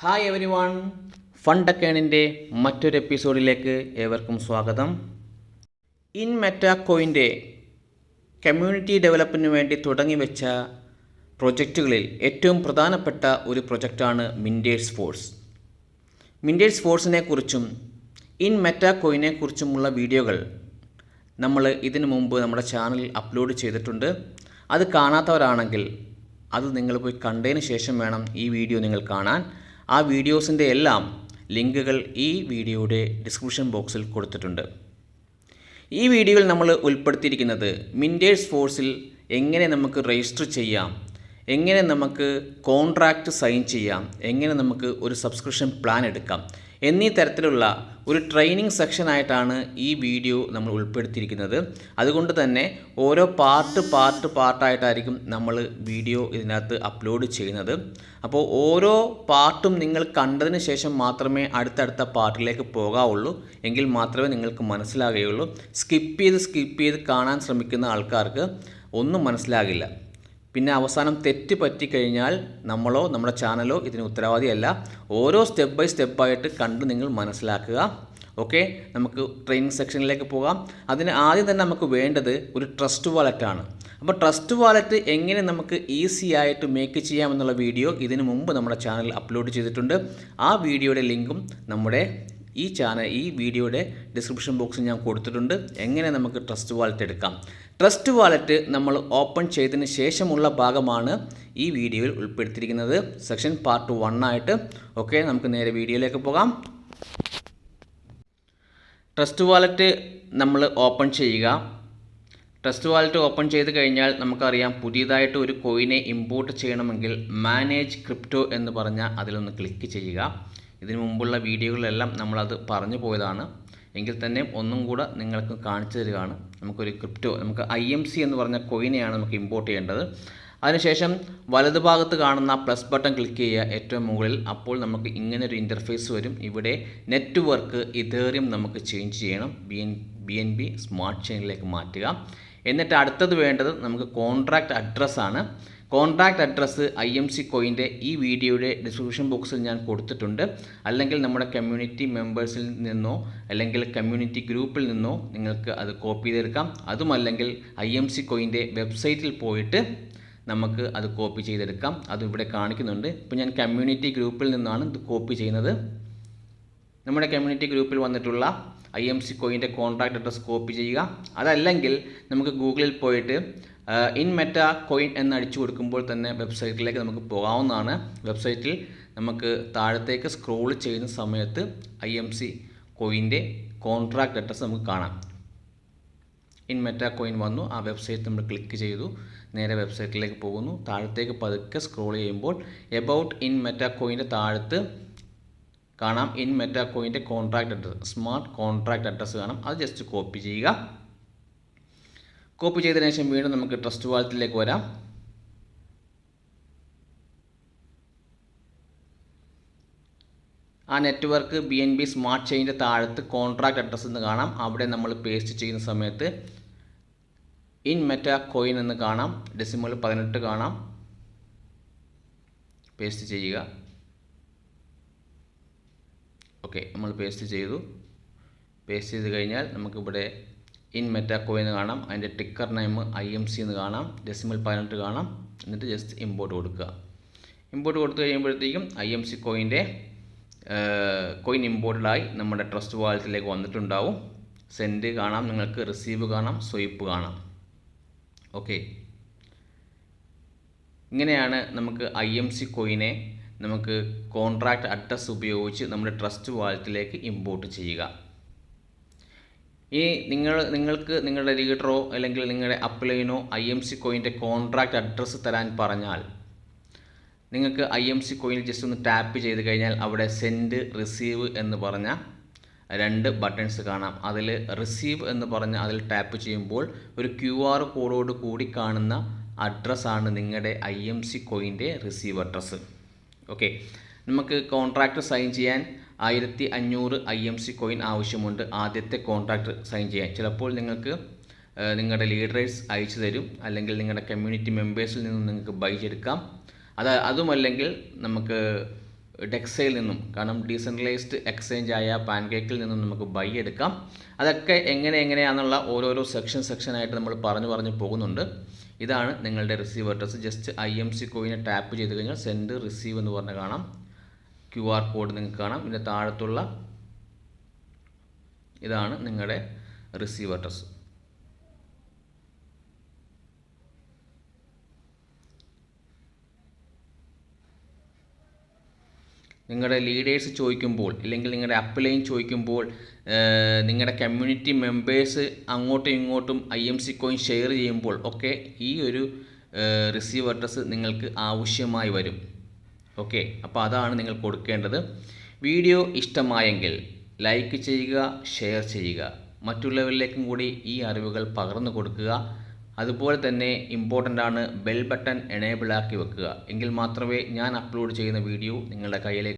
Hi every one, ഫണ്ടക്കേണിൻ്റെ മറ്റൊരു എപ്പിസോഡിലേക്ക് ഏവർക്കും സ്വാഗതം. ഇൻ മെറ്റാകോയിൻ്റെ കമ്മ്യൂണിറ്റി ഡെവലപ്പിന് വേണ്ടി തുടങ്ങി വെച്ച പ്രൊജക്റ്റുകളിൽ ഏറ്റവും പ്രധാനപ്പെട്ട ഒരു പ്രൊജക്റ്റാണ് മിൻറ്റേഴ്സ് ഫോഴ്സ്. മിൻറ്റേഴ്സ് ഫോഴ്സിനെ കുറിച്ചും ഇൻ മെറ്റാകോയിനെ കുറിച്ചുമുള്ള വീഡിയോകൾ നമ്മൾ ഇതിനു മുമ്പ് നമ്മുടെ ചാനലിൽ അപ്ലോഡ് ചെയ്തിട്ടുണ്ട്. അത് കാണാത്തവരാണെങ്കിൽ അത് നിങ്ങൾ പോയി കണ്ടതിന് ശേഷം വേണം ഈ വീഡിയോ നിങ്ങൾ കാണാൻ. ആ വീഡിയോസിൻ്റെ എല്ലാം ലിങ്കുകൾ ഈ വീഡിയോയുടെ ഡിസ്ക്രിപ്ഷൻ ബോക്സിൽ കൊടുത്തിട്ടുണ്ട്. ഈ വീഡിയോയിൽ നമ്മൾ ഉൾപ്പെടുത്തിയിരിക്കുന്നത് മിൻറ്റേഴ്സ് ഫോഴ്സിൽ എങ്ങനെ നമുക്ക് രജിസ്റ്റർ ചെയ്യാം, എങ്ങനെ നമുക്ക് കോൺട്രാക്റ്റ് സൈൻ ചെയ്യാം, എങ്ങനെ നമുക്ക് ഒരു സബ്സ്ക്രിപ്ഷൻ പ്ലാൻ എടുക്കാം എന്നീ തരത്തിലുള്ള ഒരു ട്രെയിനിങ് സെക്ഷനായിട്ടാണ് ഈ വീഡിയോ നമ്മൾ ഉൾപ്പെടുത്തിയിരിക്കുന്നത്. അതുകൊണ്ട് തന്നെ ഓരോ പാർട്ടായിട്ടായിരിക്കും നമ്മൾ വീഡിയോ ഇതിനകത്ത് അപ്ലോഡ് ചെയ്യുന്നത്. അപ്പോൾ ഓരോ പാർട്ടും നിങ്ങൾ കണ്ടതിന് ശേഷം മാത്രമേ അടുത്തടുത്ത പാർട്ടിലേക്ക് പോകാവുള്ളൂ, എങ്കിൽ മാത്രമേ നിങ്ങൾക്ക് മനസ്സിലാകുകയുള്ളൂ. സ്കിപ്പ് ചെയ്ത് കാണാൻ ശ്രമിക്കുന്ന ആൾക്കാർക്ക് ഒന്നും മനസ്സിലാകില്ല. പിന്നെ അവസാനം തെറ്റ് പറ്റിക്കഴിഞ്ഞാൽ നമ്മളോ നമ്മുടെ ചാനലോ ഇതിന് ഉത്തരവാദിയല്ല. ഓരോ സ്റ്റെപ്പ് ബൈ സ്റ്റെപ്പായിട്ട് കണ്ട് നിങ്ങൾ മനസ്സിലാക്കുക. ഓക്കെ, നമുക്ക് ട്രെയിനിങ് സെക്ഷനിലേക്ക് പോകാം. അതിന് ആദ്യം തന്നെ നമുക്ക് വേണ്ടത് ഒരു ട്രസ്റ്റ് വാലറ്റാണ്. അപ്പോൾ ട്രസ്റ്റ് വാലറ്റ് എങ്ങനെ നമുക്ക് ഈസി ആയിട്ട് മേക്ക് ചെയ്യാമെന്നുള്ള വീഡിയോ ഇതിനു മുമ്പ് നമ്മുടെ ചാനലിൽ അപ്ലോഡ് ചെയ്തിട്ടുണ്ട്. ആ വീഡിയോയുടെ ലിങ്കും നമ്മുടെ ഈ വീഡിയോയുടെ ഡിസ്ക്രിപ്ഷൻ ബോക്സിൽ ഞാൻ കൊടുത്തിട്ടുണ്ട്. എങ്ങനെ നമുക്ക് ട്രസ്റ്റ് വാലറ്റ് എടുക്കാം. ട്രസ്റ്റ് വാലറ്റ് നമ്മൾ ഓപ്പൺ ചെയ്തതിന് ശേഷമുള്ള ഭാഗമാണ് ഈ വീഡിയോയിൽ ഉൾപ്പെടുത്തിയിരിക്കുന്നത്, സെക്ഷൻ പാർട്ട് 1 ആയിട്ട്. ഓക്കെ, നമുക്ക് നേരെ വീഡിയോയിലേക്ക് പോകാം. ട്രസ്റ്റ് വാലറ്റ് നമ്മൾ ഓപ്പൺ ചെയ്യുക. ട്രസ്റ്റ് വാലറ്റ് ഓപ്പൺ ചെയ്ത് കഴിഞ്ഞാൽ നമുക്കറിയാം, പുതിയതായിട്ട് ഒരു കോയിനെ ഇമ്പോർട്ട് ചെയ്യണമെങ്കിൽ മാനേജ് ക്രിപ്റ്റോ എന്ന് പറഞ്ഞാൽ അതിലൊന്ന് ക്ലിക്ക് ചെയ്യുക. ഇതിനു മുമ്പുള്ള വീഡിയോകളിലെല്ലാം നമ്മളത് പറഞ്ഞു പോയതാണ്, എങ്കിൽ തന്നെ ഒന്നും കൂടെ നിങ്ങൾക്ക് കാണിച്ചു തരികയാണ്. നമുക്ക് IMC എന്ന് പറഞ്ഞ കോയിനെയാണ് നമുക്ക് ഇമ്പോർട്ട് ചെയ്യേണ്ടത്. അതിനുശേഷം വലതുഭാഗത്ത് കാണുന്ന പ്ലസ് ബട്ടൺ ക്ലിക്ക് ചെയ്യുക ഏറ്റവും മുകളിൽ. അപ്പോൾ നമുക്ക് ഇങ്ങനൊരു ഇൻ്റർഫേസ് വരും. ഇവിടെ നെറ്റ്വർക്ക് ഇതേറിയം നമുക്ക് ചേഞ്ച് ചെയ്യണം, BNB സ്മാർട്ട് ചെയിനിലേക്ക് മാറ്റുക. എന്നിട്ട് അടുത്തത് വേണ്ടത് നമുക്ക് കോൺട്രാക്റ്റ് അഡ്രസ്സാണ്. കോൺട്രാക്റ്റ് അഡ്രസ്സ് IMC കോയിൻ്റെ ഈ വീഡിയോയുടെ ഡിസ്ക്രിപ്ഷൻ ബോക്സിൽ ഞാൻ കൊടുത്തിട്ടുണ്ട്. അല്ലെങ്കിൽ നമ്മുടെ കമ്മ്യൂണിറ്റി മെമ്പേഴ്സിൽ നിന്നോ അല്ലെങ്കിൽ കമ്മ്യൂണിറ്റി ഗ്രൂപ്പിൽ നിന്നോ നിങ്ങൾക്ക് അത് കോപ്പി ചെയ്തെടുക്കാം. അതുമല്ലെങ്കിൽ IMC കോയിൻ്റെ വെബ്സൈറ്റിൽ പോയിട്ട് നമുക്ക് അത് കോപ്പി ചെയ്തെടുക്കാം. അതും ഇവിടെ കാണിക്കുന്നുണ്ട്. ഇപ്പോൾ ഞാൻ കമ്മ്യൂണിറ്റി ഗ്രൂപ്പിൽ നിന്നാണ് ഇത് കോപ്പി ചെയ്യുന്നത്. നമ്മുടെ കമ്മ്യൂണിറ്റി ഗ്രൂപ്പിൽ വന്നിട്ടുള്ള IMC കോയിൻ്റെ കോൺട്രാക്റ്റ് അഡ്രസ്സ് കോപ്പി ചെയ്യുക. അതല്ലെങ്കിൽ നമുക്ക് ഗൂഗിളിൽ പോയിട്ട് ഇൻ മെറ്റാ കോയിൻ എന്ന് അടിച്ചു കൊടുക്കുമ്പോൾ തന്നെ വെബ്സൈറ്റിലേക്ക് നമുക്ക് പോകാവുന്നതാണ്. വെബ്സൈറ്റിൽ നമുക്ക് താഴത്തേക്ക് സ്ക്രോൾ ചെയ്യുന്ന സമയത്ത് IMC കോയിൻ്റെ കോൺട്രാക്റ്റ് അഡ്രസ്സ് നമുക്ക് കാണാം. ഇൻ മെറ്റാ കോയിൻ വന്നു, ആ വെബ്സൈറ്റ് നമ്മൾ ക്ലിക്ക് ചെയ്തു, നേരെ വെബ്സൈറ്റിലേക്ക് പോകുന്നു. താഴത്തേക്ക് പതുക്കെ സ്ക്രോൾ ചെയ്യുമ്പോൾ എബൌട്ട് ഇൻ മെറ്റാ കോയിൻ്റെ താഴത്ത് കാണാം ഇൻ മെറ്റാ കോയിൻ്റെ contract address, smart contract address കാണാം. അത് ജസ്റ്റ് കോപ്പി ചെയ്യുക. കോപ്പി ചെയ്തതിനു ശേഷം വീണ്ടും നമുക്ക് ട്രസ്റ്റ് വാലറ്റിലേക്ക് വരാം. ആ നെറ്റ്വർക്ക് BNB സ്മാർട്ട് ചെയിനിൻ്റെ താഴത്ത് കോൺട്രാക്റ്റ് അഡ്രസ്സ് എന്ന് കാണാം. അവിടെ നമ്മൾ പേസ്റ്റ് ചെയ്യുന്ന സമയത്ത് ഇൻ മെറ്റാ കോയിൻ എന്ന് കാണാം, ഡെസിമൽ 18 കാണാം. പേസ്റ്റ് ചെയ്യുക. ഓക്കെ, നമ്മൾ പേസ്റ്റ് ചെയ്ത് കഴിഞ്ഞാൽ നമുക്കിവിടെ ഇൻ മെറ്റാ കോയിൻ എന്ന് കാണാം. അതിൻ്റെ ടിക്കർ നെയിം IMC എന്ന് കാണാം, ഡെസിമൽ 18 കാണാം. എന്നിട്ട് ജസ്റ്റ് ഇമ്പോർട്ട് കൊടുക്കുക. ഇമ്പോർട്ട് കൊടുത്തു കഴിയുമ്പോഴത്തേക്കും IMC കോയിൻ്റെ കോയിൻ ഇമ്പോർട്ടഡായി നമ്മുടെ ട്രസ്റ്റ് വാലറ്റിലേക്ക് വന്നിട്ടുണ്ടാവും. സെൻഡ് കാണാം, നിങ്ങൾക്ക് റിസീവ് കാണാം, സ്വൈപ്പ് കാണാം. ഓക്കെ, ഇങ്ങനെയാണ് നമുക്ക് IMC കോയിനെ നമുക്ക് കോൺട്രാക്റ്റ് അഡ്രസ്സ് ഉപയോഗിച്ച് നമ്മുടെ ട്രസ്റ്റ് വാലറ്റിലേക്ക് ഇമ്പോർട്ട് ചെയ്യുക. ഈ നിങ്ങൾക്ക് നിങ്ങളുടെ ലീഡറോ അല്ലെങ്കിൽ നിങ്ങളുടെ അപ്ലൈനോ IMC കോയിൻ്റെ കോൺട്രാക്റ്റ് അഡ്രസ്സ് തരാൻ പറഞ്ഞാൽ നിങ്ങൾക്ക് IMC കോയിൻ ജസ്റ്റ് ഒന്ന് ടാപ്പ് ചെയ്ത് കഴിഞ്ഞാൽ അവിടെ സെൻഡ് റിസീവ് എന്ന് പറഞ്ഞ 2 ബട്ടൺസ് കാണാം. അതിൽ റിസീവ് എന്ന് പറഞ്ഞ അതിൽ ടാപ്പ് ചെയ്യുമ്പോൾ ഒരു QR കോഡോട് കൂടി കാണുന്ന അഡ്രസ്സാണ് നിങ്ങളുടെ IMC കോയിൻ്റെ റിസീവ് അഡ്രസ്സ്. ഓക്കെ, നമുക്ക് കോൺട്രാക്റ്റ് സൈൻ ചെയ്യാൻ 1500 IMC കോയിൻ ആവശ്യമുണ്ട് ആദ്യത്തെ കോൺട്രാക്റ്റ് സൈൻ ചെയ്യാൻ. ചിലപ്പോൾ നിങ്ങൾക്ക് നിങ്ങളുടെ ലീഡേഴ്സ് അയച്ചു തരും, അല്ലെങ്കിൽ നിങ്ങളുടെ കമ്മ്യൂണിറ്റി മെമ്പേഴ്സിൽ നിന്നും നിങ്ങൾക്ക് ബൈ ചെയ്തെടുക്കാം. അതുമല്ലെങ്കിൽ നമുക്ക് ഡെക്സയിൽ നിന്നും, കാരണം ഡീസെൻട്രലൈസ്ഡ് എക്സ്ചേഞ്ച് ആയ പാൻകേക്കിൽ നിന്നും നമുക്ക് ബൈ എടുക്കാം. അതൊക്കെ എങ്ങനെയാണെന്നുള്ള ഓരോരോ സെക്ഷനായിട്ട് നമ്മൾ പറഞ്ഞു പോകുന്നുണ്ട്. ഇതാണ് നിങ്ങളുടെ റിസീവ് അഡ്രസ്സ്. ജസ്റ്റ് IMC കോയിനെ ടാപ്പ് ചെയ്ത് കഴിഞ്ഞാൽ സെൻഡ് റിസീവ് എന്ന് പറഞ്ഞ് കാണാം. QR കോഡ് നിങ്ങൾക്ക് കാണാം. ഇതിൻ്റെ താഴത്തുള്ള ഇതാണ് നിങ്ങളുടെ റിസീവ് അഡ്രസ്സ്. നിങ്ങളുടെ ലീഡേഴ്സ് ചോദിക്കുമ്പോൾ, അല്ലെങ്കിൽ നിങ്ങളുടെ അപ്ലൈൻ ചോദിക്കുമ്പോൾ, നിങ്ങളുടെ കമ്മ്യൂണിറ്റി മെമ്പേഴ്സ് അങ്ങോട്ടും ഇങ്ങോട്ടും IMC കോയിൻ ഷെയർ ചെയ്യുമ്പോൾ ഒക്കെ ഈ ഒരു റിസീവ് അഡ്രസ്സ് നിങ്ങൾക്ക് ആവശ്യമായി വരും. ഓക്കെ, അപ്പോൾ അതാണ് നിങ്ങൾ കൊടുക്കേണ്ടത്. വീഡിയോ ഇഷ്ടമായെങ്കിൽ ലൈക്ക് ചെയ്യുക, ഷെയർ ചെയ്യുക, മറ്റുള്ളവരിലേക്കും കൂടി ഈ അറിവുകൾ പകർന്നു കൊടുക്കുക. അതുപോലെ തന്നെ ഇമ്പോർട്ടൻ്റ് ആണ്, ബെൽ ബട്ടൺ എനേബിൾ ആക്കി വെക്കുക. എങ്കിൽ മാത്രമേ ഞാൻ അപ്ലോഡ് ചെയ്യുന്ന വീഡിയോ നിങ്ങളുടെ കയ്യിലേക്ക്